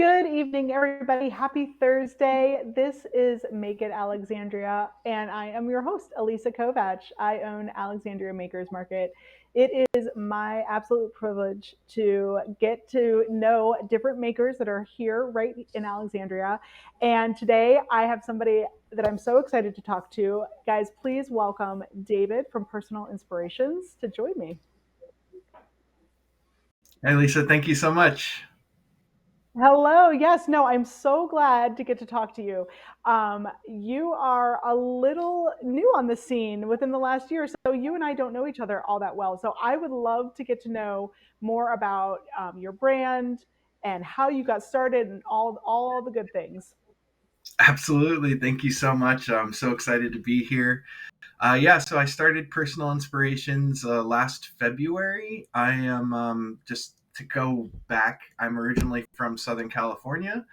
Good evening, everybody. Happy Thursday. This is Make It Alexandria, and I am your host, Alyssa Kovach. I own Alexandria Makers Market. It is my absolute privilege to get to know different makers that are here right in Alexandria. And today I have somebody that I'm so excited to talk to. Guys, please welcome David from Personal Inspirations to join me. Hey, Lisa, thank you so much. Hello. Yes, no, I'm so glad to get to talk to you. You are a little new on the scene within the last year, so you and I don't know each other all that well. So I would love to get to know more about your brand and how you got started and all the good things. Absolutely. Thank you so much. I'm so excited to be here. Yeah, so I started Personal Inspirations last February. I am just to go back, I'm originally from Southern California,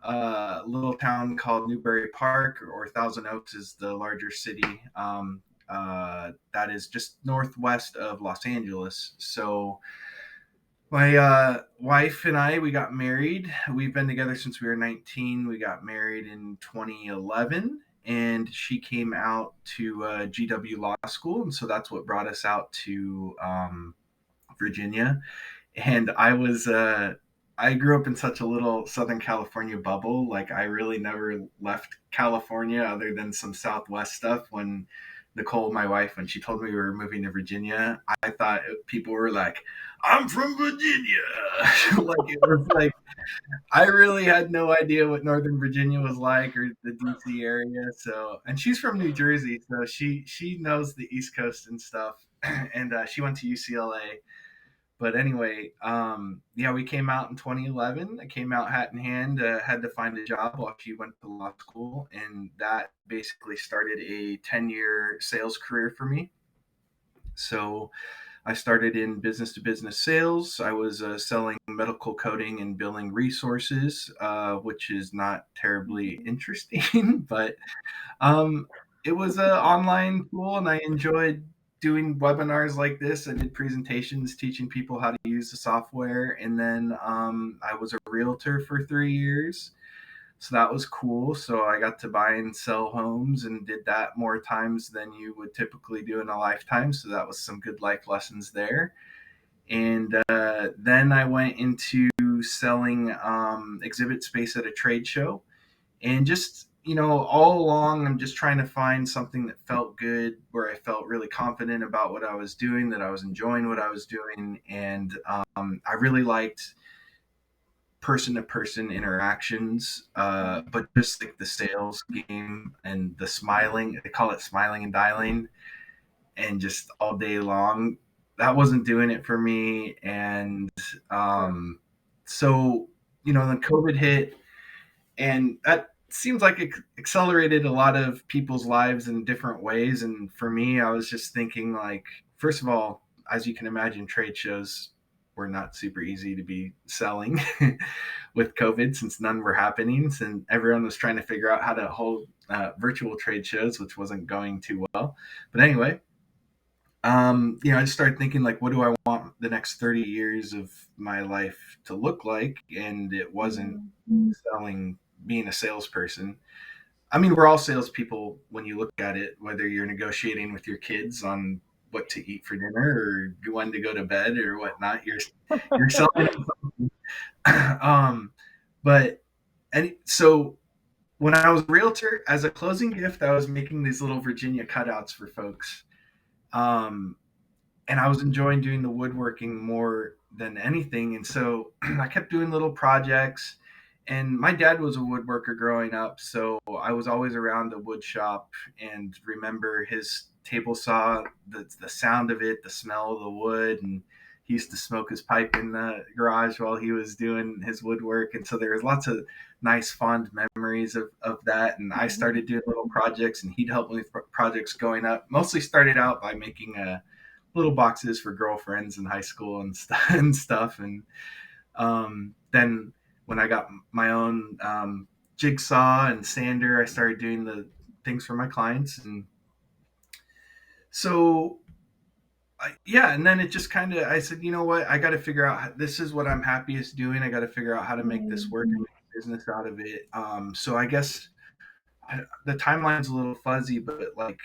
a little town called Newbury Park, or Thousand Oaks is the larger city. That is just northwest of Los Angeles. So my wife and I, we got married. We've been together since we were 19. We got married in 2011, and she came out to GW Law School, and so that's what brought us out to Virginia. And I grew up in such a little Southern California bubble. Like, I really never left California other than some Southwest stuff. When Nicole, my wife, when she told me we were moving to Virginia, I thought people were like, "I'm from Virginia." Like, it was like I really had no idea what Northern Virginia was like, or the DC area. So, and she's from New Jersey, so she knows the East Coast and stuff. And she went to UCLA. But anyway, yeah, we came out in 2011. I came out hat in hand, had to find a job while she went to law school, and that basically started a 10-year sales career for me. So I started in business to business sales. I was selling medical coding and billing resources, which is not terribly interesting, but um, it was an online tool, and I enjoyed doing webinars like this. I did presentations teaching people how to use the software, and then I was a realtor for 3 years. So that was cool. So I got to buy and sell homes and did that more times than you would typically do in a lifetime. So that was some good life lessons there. And then I went into selling exhibit space at a trade show. And just, all along, I'm just trying to find something that felt good, where I felt really confident about what I was doing, that I was enjoying what I was doing. And I really liked person to person interactions, but just like the sales game and the smiling, they call it smiling and dialing, and just all day long, that wasn't doing it for me. And Sure. so, then COVID hit, and that seems like it accelerated a lot of people's lives in different ways. And for me, I was just thinking, like, first of all, as you can imagine, trade shows were not super easy to be selling with COVID, since none were happening, and everyone was trying to figure out how to hold virtual trade shows, which wasn't going too well. But anyway, I just started thinking, like, what do I want the next 30 years of my life to look like? And it wasn't Mhm. selling, being a salesperson. I mean, we're all salespeople when you look at it, whether you're negotiating with your kids on what to eat for dinner, or when to go to bed, or whatnot. You're selling them. um, but and so when I was a realtor, as a closing gift, I was making these little Virginia cutouts for folks. Um, and I was enjoying doing the woodworking more than anything. And so I kept doing little projects. And my dad was a woodworker growing up, so I was always around the wood shop and remember his table saw, the sound of it, the smell of the wood, and he used to smoke his pipe in the garage while he was doing his woodwork. And so there was lots of nice, fond memories of that. And I started doing little projects, and he'd help me with projects going up. Mostly started out by making a little boxes for girlfriends in high school and stuff. And then when I got my own jigsaw and sander, I started doing the things for my clients. And so yeah, and then it just kind of, I said, you know what, I got to figure out this is what I'm happiest doing. I got to figure out how to make this work and Mm-hmm. make a business out of it. So I guess the timeline's a little fuzzy, but like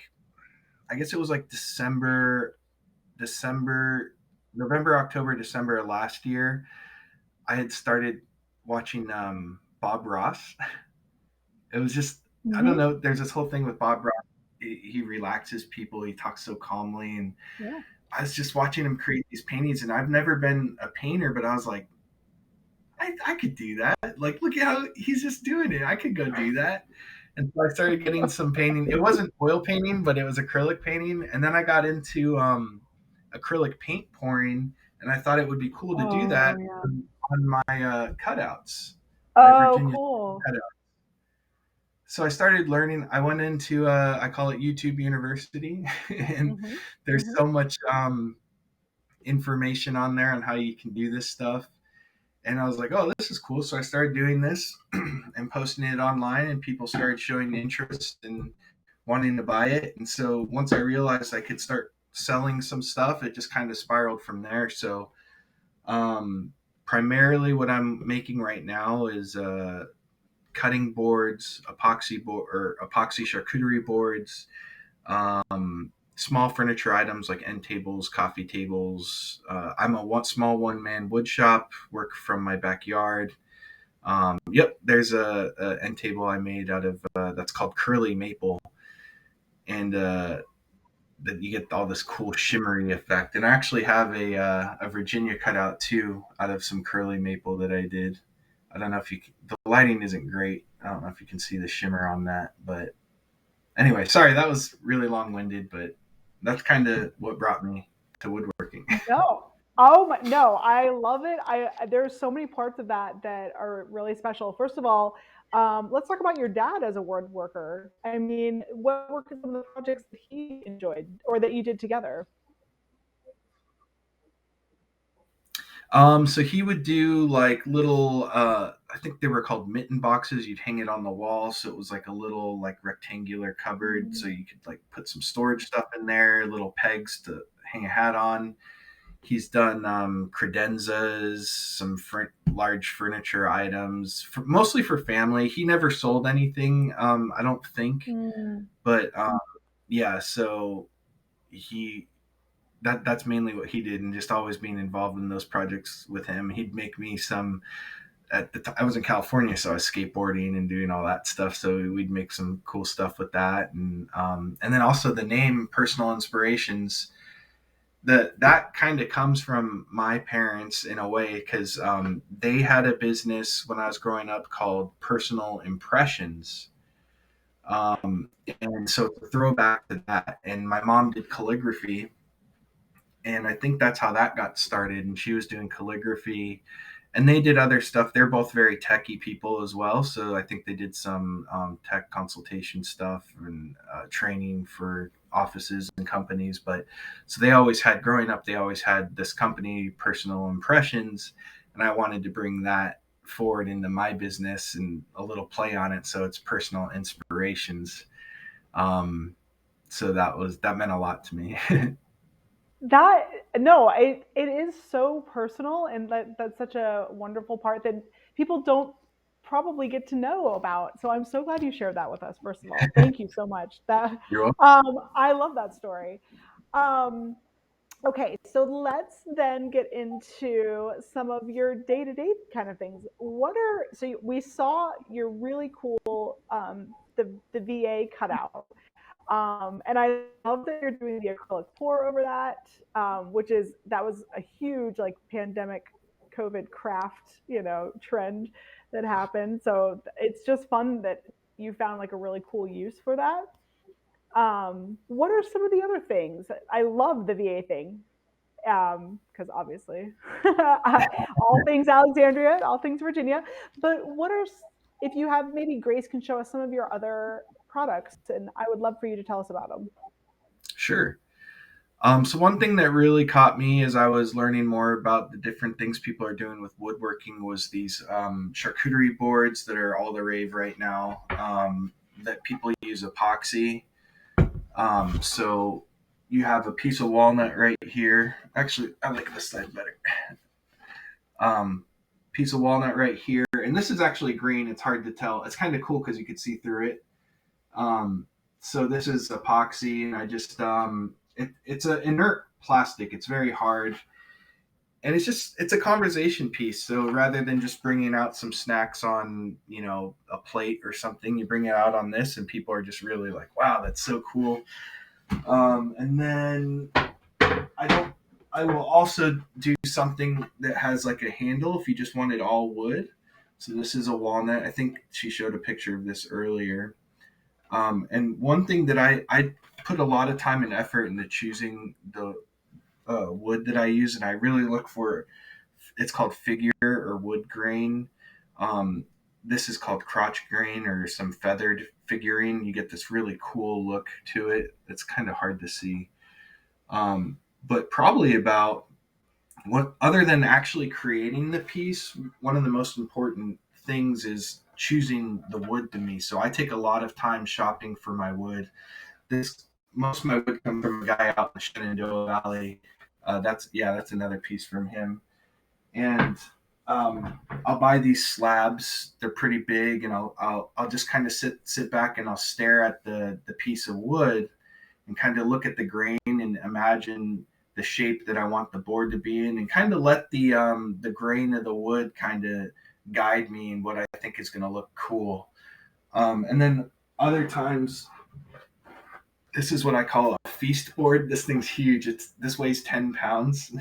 I guess it was like December, November, October, December of last year. I had started watching Bob Ross. It was just, I don't Mm-hmm. know. There's this whole thing with Bob Ross. He relaxes people. He talks so calmly, and Yeah. I was just watching him create these paintings. And I've never been a painter, but I was like, I could do that. Like, look at how he's just doing it. I could go do that. And so I started getting some painting. It wasn't oil painting, but it was acrylic painting. And then I got into acrylic paint pouring, and I thought it would be cool to do Oh that yeah. on my cutouts, my Oh, Virginia cool. cutouts. So I started learning. I went into I call it YouTube University, and Mm-hmm. there's Mm-hmm. so much information on there on how you can do this stuff. And I was like, oh, this is cool. So I started doing this and posting it online, and people started showing interest and wanting to buy it. And so once I realized I could start selling some stuff, it just kind of spiraled from there. So um, primarily, what I'm making right now is cutting boards, epoxy board or epoxy charcuterie boards, small furniture items like end tables, coffee tables. I'm a small one man wood shop, work from my backyard. Yep, there's a end table I made out of that's called curly maple, and that you get all this cool shimmery effect. And I actually have a Virginia cutout too out of some curly maple that I did. I don't know if you can, the lighting isn't great. I don't know if you can see the shimmer on that, but anyway, sorry that was really long winded, but that's kind of what brought me to woodworking. No. Oh my, no, I love it. There's so many parts of that that are really special. First of all, let's talk about your dad as a woodworker. I mean, what were some of the projects that he enjoyed or that you did together? So he would do like little, I think they were called mitten boxes. You'd hang it on the wall, so it was like a little like rectangular cupboard, so you could like put some storage stuff in there, little pegs to hang a hat on. He's done credenzas, some large furniture items, mostly for family. He never sold anything, I don't think, Mm. but yeah. So he that's mainly what he did, and just always being involved in those projects with him. He'd make me some. At the time, I was in California, so I was skateboarding and doing all that stuff. So we'd make some cool stuff with that, and then also the name Personal Inspirations. That kind of comes from my parents in a way because they had a business when I was growing up called Personal Impressions, and so to throw back to that, and my mom did calligraphy, and I think that's how that got started. And she was doing calligraphy, and they did other stuff. They're both very techie people as well, so I think they did some tech consultation stuff and training for offices and companies. But so they always had growing up, they always had this company, Personal Impressions, and I wanted to bring that forward into my business and a little play on it. So it's Personal Inspirations. Um, so that meant a lot to me. That no, it is so personal, and that's such a wonderful part that people don't probably get to know about. So I'm so glad you shared that with us. First of all, thank you so much. That You're welcome. I love that story. Um, okay, so let's then get into some of your day to day kind of things. What are so we saw your really cool the VA cutout. And I love that you're doing the acrylic pour over that, which is that was a huge like pandemic COVID craft, trend that happened. So it's just fun that you found like a really cool use for that. What are some of the other things? I love the VA thing because obviously all things Alexandria, all things Virginia. But what are if you have maybe Grace can show us some of your other products, and I would love for you to tell us about them. Sure. So one thing that really caught me as I was learning more about the different things people are doing with woodworking was these charcuterie boards that are all the rave right now. That people use epoxy. So you have a piece of walnut right here. Actually, I like this side better. Um, Piece of walnut right here, and this is actually green. It's hard to tell. It's kind of cool because you can see through it. Um, so this is epoxy, and I just it's an inert plastic. It's very hard, and it's a conversation piece. So rather than just bringing out some snacks on a plate or something, you bring it out on this, and people are just really like, "Wow, that's so cool." And then I don't. I will also do something that has like a handle if you just want it all wood. So this is a walnut. I think she showed a picture of this earlier. And one thing that I put a lot of time and effort into choosing the wood that I use, and I really look for. It's called figure or wood grain. Um, this is called crotch grain or some feathered figurine. You get this really cool look to it. It's kind of hard to see. But probably about what other than actually creating the piece, one of the most important things is choosing the wood to me. So I take a lot of time shopping for my wood. This Most of my wood comes from a guy out in the Shenandoah Valley. That's another piece from him. And I'll buy these slabs. They're pretty big, and I'll just kind of sit back and I'll stare at the piece of wood and kind of look at the grain and imagine the shape that I want the board to be in, and kind of let the grain of the wood kind of guide me in what I think is going to look cool. And then other times, this is what I call a feast board. This thing's huge. This weighs 10 pounds.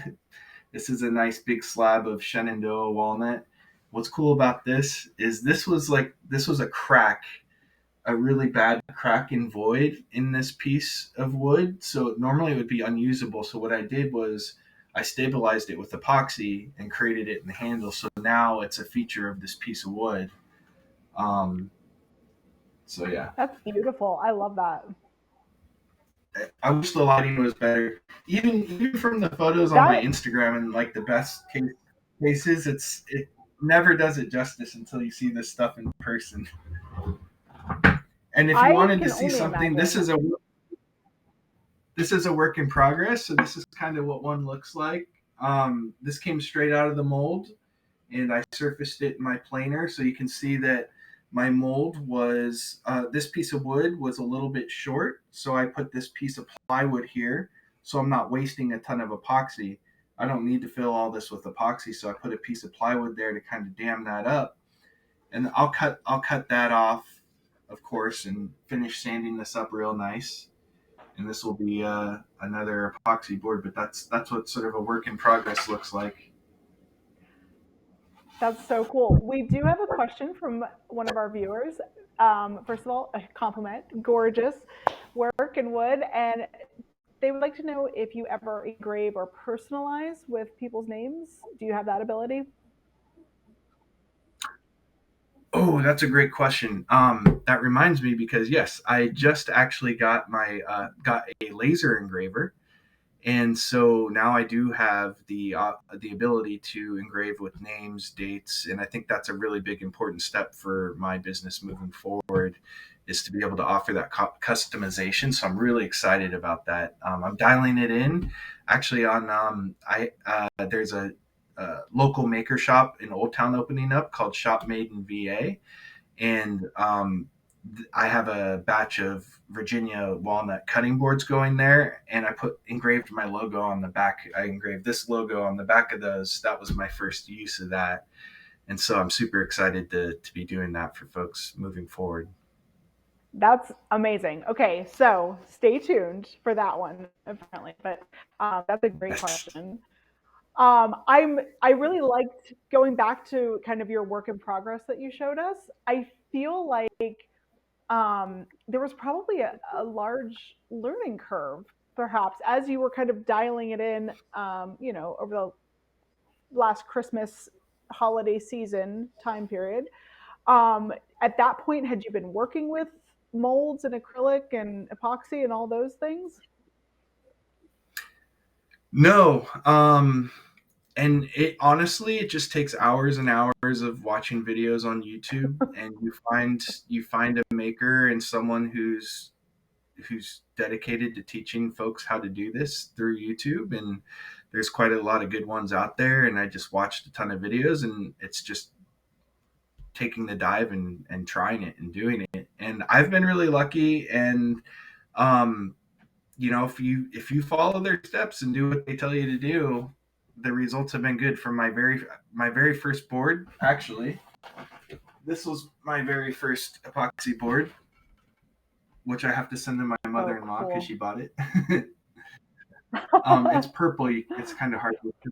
This is a nice big slab of Shenandoah walnut. What's cool about this is this was a really bad crack and void in this piece of wood. So normally it would be unusable. So what I did was I stabilized it with epoxy and created it in the handle. So now it's a feature of this piece of wood. Um, so yeah, That's beautiful. I love that. I wish the lighting was better. Even from the photos on my That Instagram and like the cases, it never does it justice until you see this stuff in person. And if you I wanted to can see only something, imagine. this is a work in progress. So this is kind of what one looks like. This came straight out of the mold, and I surfaced it in my planer. So you can see that my mold was this piece of wood was a little bit short. So I put this piece of plywood here. So I'm not wasting a ton of epoxy. I don't need to fill all this with epoxy. So I put a piece of plywood there to kind of dam that up. And I'll cut that off, of course, and finish sanding this up real nice, and this will be another epoxy board. But that's what sort of a work in progress looks like. That's so cool. We do have a question from one of our viewers. First of all, a compliment, gorgeous work in wood, and they would like to know if you ever engrave or personalize with people's names. Do you have that ability? Oh, that's a great question. That reminds me because yes, I just actually got a laser engraver, and so now I do have the ability to engrave with names, dates, and I think that's a really big important step for my business moving forward, is to be able to offer that customization. So I'm really excited about that. I'm dialing it in, actually on I there's a local maker shop in Old Town opening up called Shop Made in VA, and I have a batch of Virginia walnut cutting boards going there, and I put engraved my logo on the back. I engraved this logo on the back of those. That was my first use of that, and so I'm super excited to be doing that for folks moving forward. That's amazing. Okay, so stay tuned for that one, apparently. But that's a great Yes. question. I really liked going back to kind of your work in progress that you showed us. I feel like there was probably a large learning curve, perhaps, as you were kind of dialing it in, over the last Christmas holiday season time period. Um, at that point, had you been working with molds and acrylic and epoxy and all those things? No. And it honestly, it just takes hours and hours of watching videos on YouTube, and you find a maker and someone who's who's dedicated to teaching folks how to do this through YouTube, and there's quite a lot of good ones out there. And I just watched a ton of videos, and it's just taking the dive and trying it and doing it. And I've been really lucky. And um, if you follow their steps and do what they tell you to do, the results have been good. From my very first board, actually, this was my very first epoxy board, which I have to send to my Oh, mother-in-law because cool. she bought it. It's purple. It's kind of hard to look at.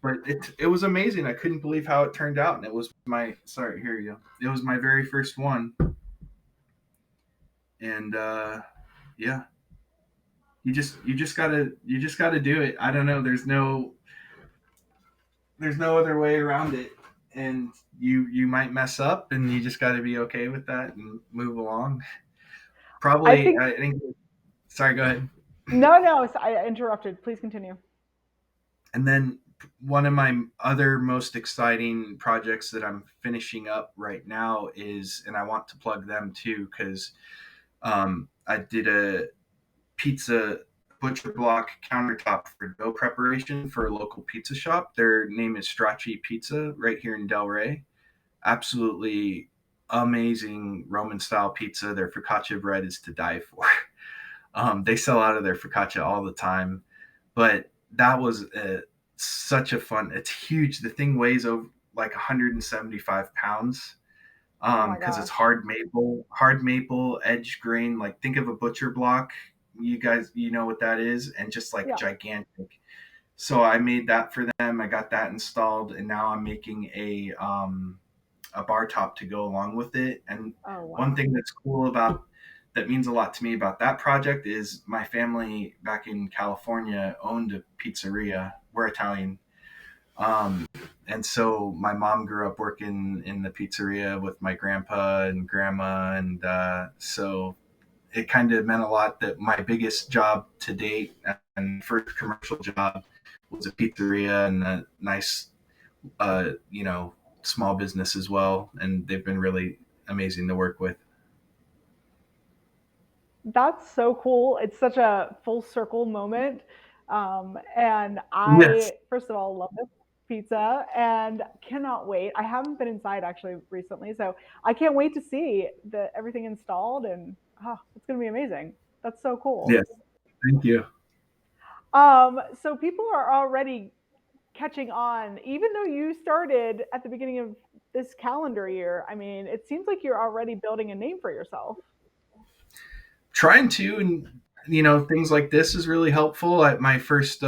But it was amazing. I couldn't believe how it turned out, and it was my sorry. Here you go. It was my very first one, and yeah, you just gotta do it. I don't know. There's no other way around it, and you might mess up, and you just got to be okay with that and move along. I Probably, think I think. Sorry, go ahead. no, I interrupted. Please continue. And then one of my other most exciting projects that I'm finishing up right now is, and I want to plug them too, because I did a pizza butcher block countertop for dough preparation for a local pizza shop. Their name is Stracci Pizza right here in Delray. Absolutely amazing Roman style pizza. Their focaccia bread is to die for. They sell out of their focaccia all the time, but that was such a fun. It's huge. The thing weighs over like 175 pounds Oh my because it's gosh. hard maple edge grain. Like think of a butcher block. You guys, you know what that is, and just like Yeah. gigantic. So I made that for them. I got that installed, and now I'm making a bar top to go along with it. And Oh one wow. thing that's cool about that means a lot to me about that project is my family back in California owned a pizzeria. We're Italian. Um, and so my mom grew up working in the pizzeria with my grandpa and grandma. And so it kind of meant a lot that my biggest job to date and first commercial job was a pizzeria and a nice, small business as well. And they've been really amazing to work with. That's so cool. It's such a full circle moment. And Yes. I, first of all, love this pizza and cannot wait. I haven't been inside actually recently, so I can't wait to see the everything installed and oh, it's going to be amazing. That's so cool. Yes. Thank you. So people are already catching on, even though you started at the beginning of this calendar year. I mean, it seems like you're already building a name for yourself. Trying to, and things like this is really helpful. My first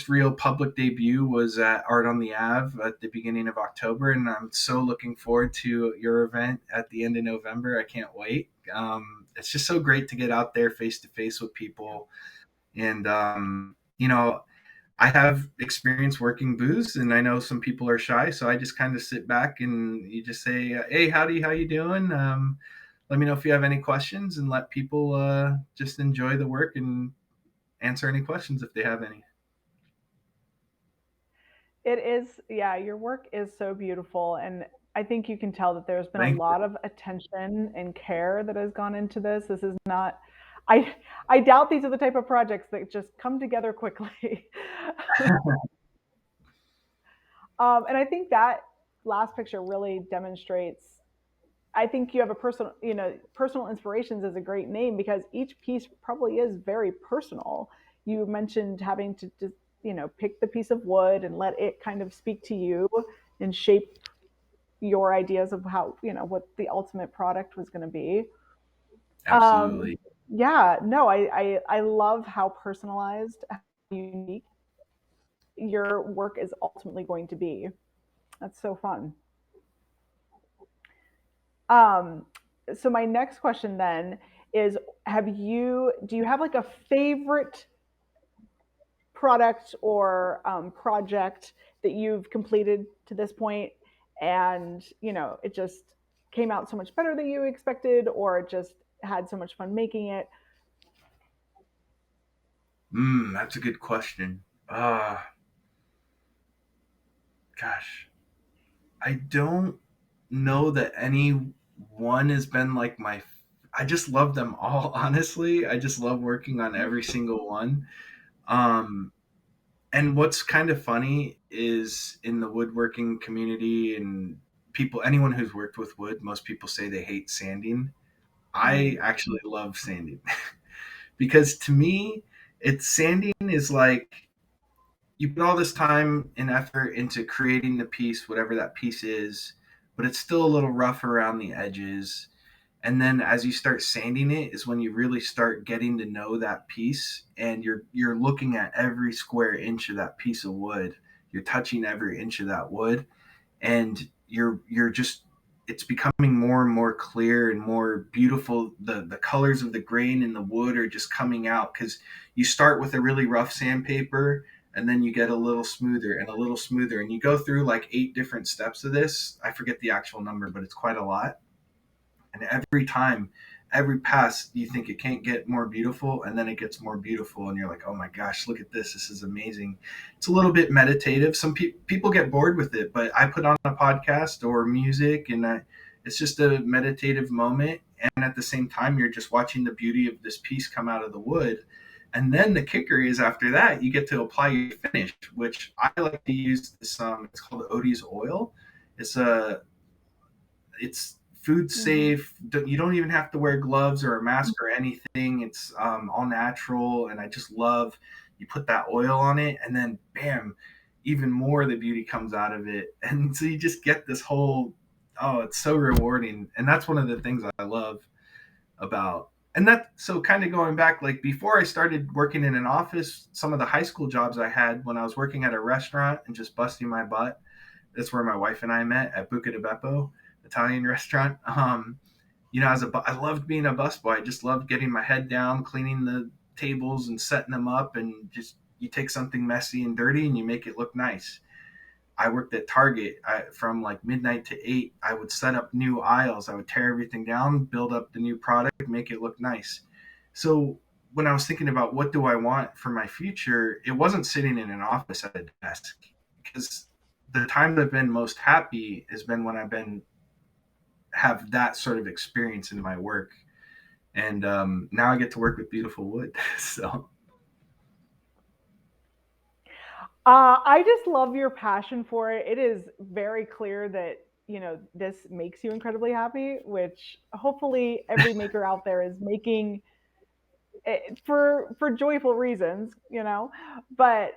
real public debut was at Art on the Ave at the beginning of October, and I'm so looking forward to your event at the end of November. I can't wait. It's just so great to get out there face to face with people. And I have experience working booths, and I know some people are shy, so I just kind of sit back and you just say, "Hey, howdy, how you doing? Let me know if you have any questions," and let people just enjoy the work and answer any questions if they have any. It is, yeah, your work is so beautiful. And I think you can tell that there's been a Thank lot of attention and care that has gone into this. This is not, I, I doubt these are the type of projects that just come together quickly. And I think that last picture really demonstrates. I think you have a personal, personal inspirations is a great name because each piece probably is very personal. You mentioned having to just, pick the piece of wood and let it kind of speak to you and shape your ideas of how, what the ultimate product was going to be. Um, Absolutely. yeah, no, I love how personalized, how unique your work is ultimately going to be. That's so fun. Um, so my next question then is do you have like a favorite product or project that you've completed to this point and, it just came out so much better than you expected or just had so much fun making it? That's a good question. Gosh, I don't know that any one has been like my. I just love them all. Honestly, I just love working on every single one. Um, and what's kind of funny is in the woodworking community and people, anyone who's worked with wood, most people say they hate sanding. I Mm, actually love sanding because to me, it's sanding is like you put all this time and effort into creating the piece, whatever that piece is, but it's still a little rough around the edges. And then as you start sanding it is when you really start getting to know that piece, and you're looking at every square inch of that piece of wood. You're touching every inch of that wood, and you're just, it's becoming more and more clear and more beautiful. The colors of the grain in the wood are just coming out because you start with a really rough sandpaper, and then you get a little smoother and a little smoother, and you go through like 8 different steps of this. I forget the actual number, but it's quite a lot. And every time, every pass, you think it can't get more beautiful, and then it gets more beautiful, and you're like, oh my gosh, look at this, this is amazing. It's a little bit meditative. Some people get bored with it, but I put on a podcast or music, and it's just a meditative moment, and at the same time you're just watching the beauty of this piece come out of the wood. And then the kicker is after that you get to apply your finish, which I like to use this. It's called Odie's oil. It's a it's food mm-hmm. safe. You don't even have to wear gloves or a mask or anything. It's all natural, and I just love. You put that oil on it, and then bam, even more of the beauty comes out of it, and so you just get this whole. Oh, it's so rewarding, and that's one of the things I love about. And that, so kind of going back, like before I started working in an office, some of the high school jobs I had when I was working at a restaurant and just busting my butt, that's where my wife and I met at Buca di Beppo Italian restaurant. I loved being a busboy. I just loved getting my head down, cleaning the tables and setting them up, and just you take something messy and dirty and you make it look nice. I worked at Target. From like midnight to 8. I would set up new aisles. I would tear everything down, build up the new product, make it look nice. So when I was thinking about what do I want for my future, it wasn't sitting in an office at a desk, because the times I've been most happy has been when I've been have that sort of experience in my work. And now I get to work with beautiful wood. So I just love your passion for it. It is very clear that this makes you incredibly happy, which hopefully every maker out there is making it for joyful reasons, But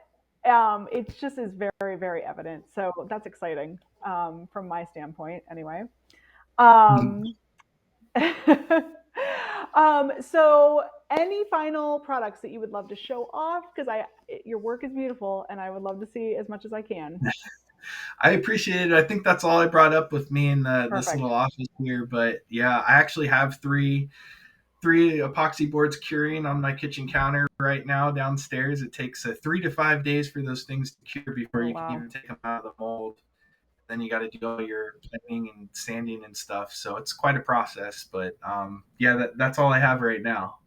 it just is very very evident. So that's exciting from my standpoint, anyway. Um, so any final products that you would love to show off? Because your work is beautiful, and I would love to see as much as I can. I appreciate it. I think that's all I brought up with me in this Perfect. little office here. But yeah, I actually have three epoxy boards curing on my kitchen counter right now downstairs. It takes 3 to 5 days for those things to cure before Oh you can wow. even take them out of the mold. Then you got to do all your cleaning and sanding and stuff. So it's quite a process. But yeah, that's all I have right now.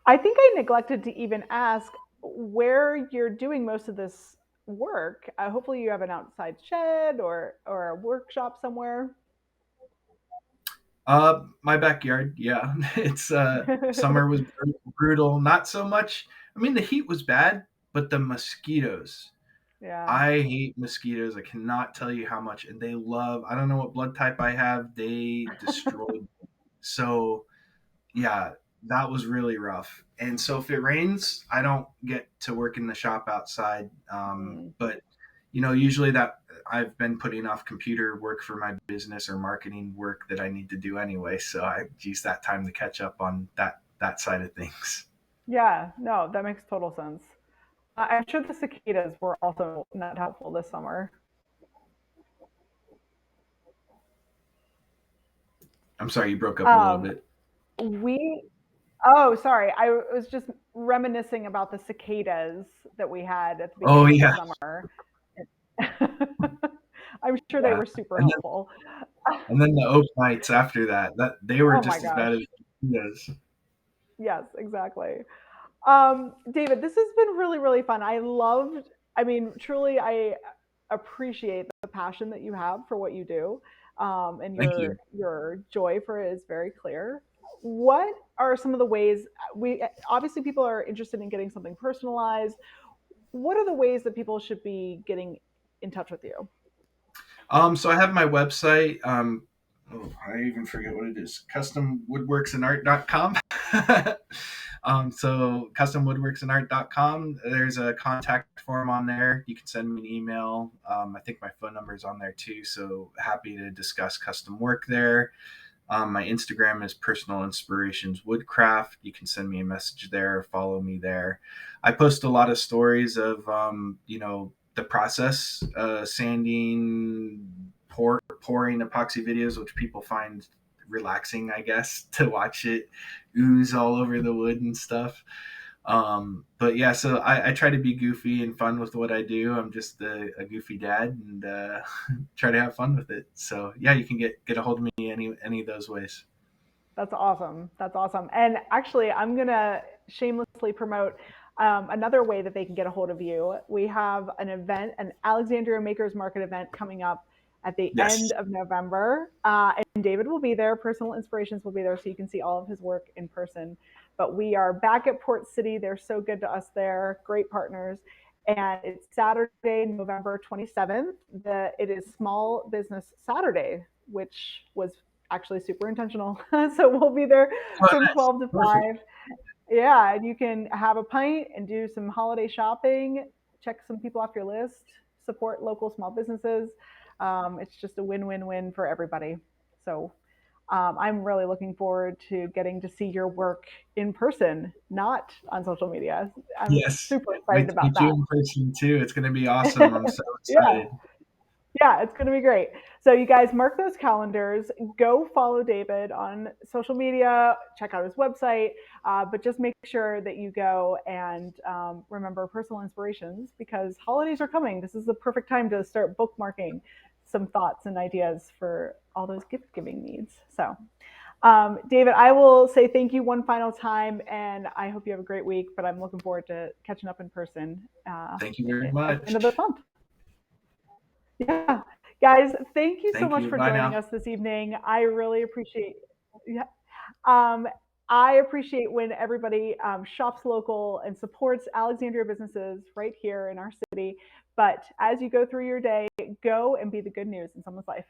I think I neglected to even ask where you're doing most of this work. Hopefully, you have an outside shed or a workshop somewhere. My backyard, yeah. It's summer was brutal. Not so much. I mean, the heat was bad, but the mosquitoes. Yeah. I hate mosquitoes. I cannot tell you how much, and they love. I don't know what blood type I have. They destroyed. So yeah, that was really rough. And so if it rains, I don't get to work in the shop outside. Mm. But usually that I've been putting off computer work for my business or marketing work that I need to do anyway. So I use that time to catch up on that side of things. Yeah. No, that makes total sense. I'm sure the cicadas were also not helpful this summer. I'm sorry, you broke up a little Um, bit. we Oh, sorry. I was just reminiscing about the cicadas that we had at the Oh beginning of the yeah, summer. I'm sure they yeah. were super And then helpful. and then the oak nights after that. That they were Oh my just as bad as gosh. mosquitoes. Yes, exactly. David, this has been really, really fun. I mean, truly, I appreciate passion that you have for what you do, and Thank you. your joy for it is very clear. What are some of the ways we obviously people are interested in getting something personalized? What are the ways that people should be getting in touch with you? So I have my website. Oh, I even forget what it is. Customwoodworksandart.com. So customwoodworksandart.com. There's a contact form on there. You can send me an email. I think my phone number is on there too. So happy to discuss custom work there. My Instagram is personal inspirations woodcraft. You can send me a message there, follow me there. I post a lot of stories of the process, sanding, pouring epoxy videos, which people find relaxing, I guess, to watch it ooze all over the wood and stuff. But yeah, so I try to be goofy and fun with what I do. I'm just a goofy dad, and try to have fun with it. So yeah, you can get a hold of me any of those ways. That's awesome. That's awesome. And actually, I'm going to shamelessly promote another way that they can get a hold of you. We have an event, an Alexandria Makers Market event coming up at the Yes. end of November. And David will be there. Personal Inspirations will be there so you can see all of his work in person. But we are back at Port City. They're so good to us there, great partners. And it's Saturday, November 27th. It is Small Business Saturday, which was actually super intentional. So we'll be there Oh, from nice. 12 to Perfect. 5. Yeah, and you can have a pint and do some holiday shopping, check some people off your list, support local small businesses. It's just a win win win for everybody. So I'm really looking forward to getting to see your work in person, not on social media. I'm Yes. super Wait excited to about meet you that. in person too. It's going to be awesome. I'm so Yeah. excited. Yeah, it's going to be great. So, you guys mark those calendars. Go follow David on social media, check out his website, but just make sure that you go and remember personal inspirations because holidays are coming. This is the perfect time to start bookmarking some thoughts and ideas for all those gift giving needs. So, David, I will say thank you one final time, and I hope you have a great week. But I'm looking forward to catching up in person Thank you very at the end of much. this month. Yeah. Guys, thank you so Thank much you. for Bye joining now. us this evening. I really appreciate yeah. Um, I appreciate when everybody shops local and supports Alexandria businesses right here in our city. But as you go through your day, go and be the good news in someone's life.